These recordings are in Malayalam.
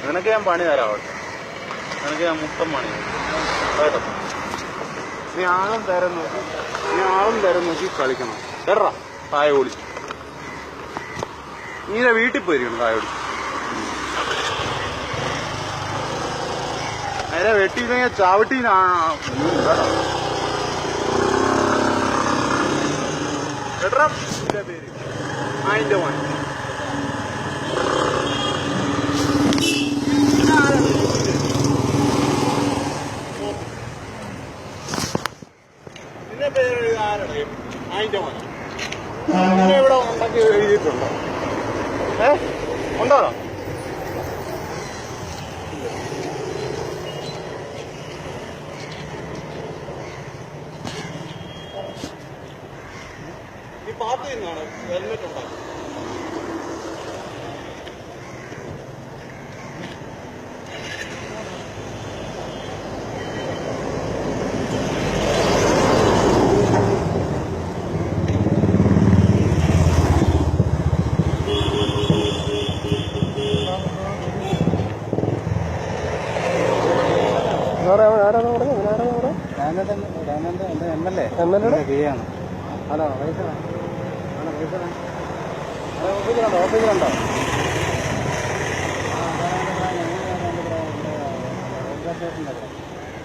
നിനക്ക് ഞാൻ പണി തരാം അവിടെ. നിനക്ക് ഞാൻ മൊത്തം പണി കേട്ടോ. നീ ആളും തരം നോക്കി കളിക്കണം കേട്ടാ. തായ ഓടി നീനെ വീട്ടിൽ പോയിരിക്കണം. തായ ഓടി നേരെ വെട്ടിയില്ലെങ്കിൽ ചവിട്ടീനാണ് കേട്ടോ. ഇതിന്റെ പേര് അതിന്റെ പണി. നിന്റെ പേര് ആരുടെ? അതിന്റെ പണി. ഇവിടെ ഉണ്ടാക്കി എഴുതിയിട്ടുണ്ടോ? ഉണ്ടോ? ഈ പാർട്ടി നിന്നാണ് ഹെൽമെറ്റ് ഉണ്ടാക്കി. MLA hello ഓഫീസിലുണ്ടോ?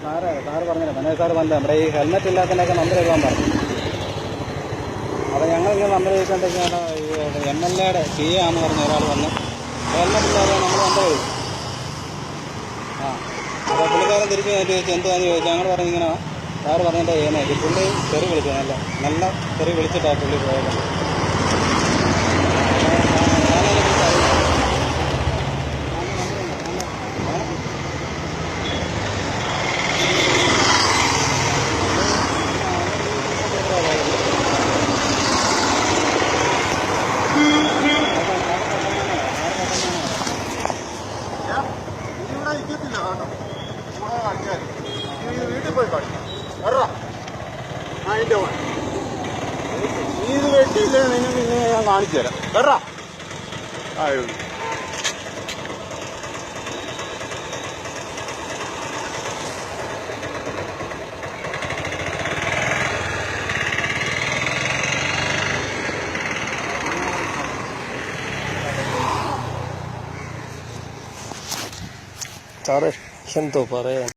സാറ് പറഞ്ഞില്ല, മനോജ് സാറ് വന്നത് നമ്മുടെ ഈ ഹെൽമെറ്റ് ഇല്ലാത്തതിനൊക്കെ നമ്പർ എഴുതാൻ പറഞ്ഞു. അപ്പോൾ ഞങ്ങളിങ്ങനെ നമ്പർ ചോദിച്ചുകൊണ്ടിരിക്കുകയാണ്. ഈ MLAയുടെ PA ആണെന്ന് പറഞ്ഞ ഒരാൾ വന്ന് ഹെൽമെറ്റ് ഇല്ലാതെ നമ്മൾ നമ്പർ എഴുതും. അപ്പോൾ പുള്ളിക്കാരൻ തിരിച്ച് ചോദിച്ചു എന്താണെന്ന് ചോദിച്ചു. ഞങ്ങൾ പറഞ്ഞു ഇങ്ങനെ സാറ് പറഞ്ഞിട്ട് ചെയ്യുന്നത്. പുള്ളി തെറി വിളിച്ചു, നല്ല തെറി വിളിച്ചിട്ടാണ് പുള്ളി പോയത്. വീട്ടിൽ പോയി പഠിക്കാം. അതിന്റെ പണി. നീ ഇത് വെട്ടിയില്ലേ നിങ്ങൾക്ക് ഇങ്ങനെ ഞാൻ കാണിച്ചു തരാം കേട്ടാ. ആയോ സാറേ എന്തോ പറയാൻ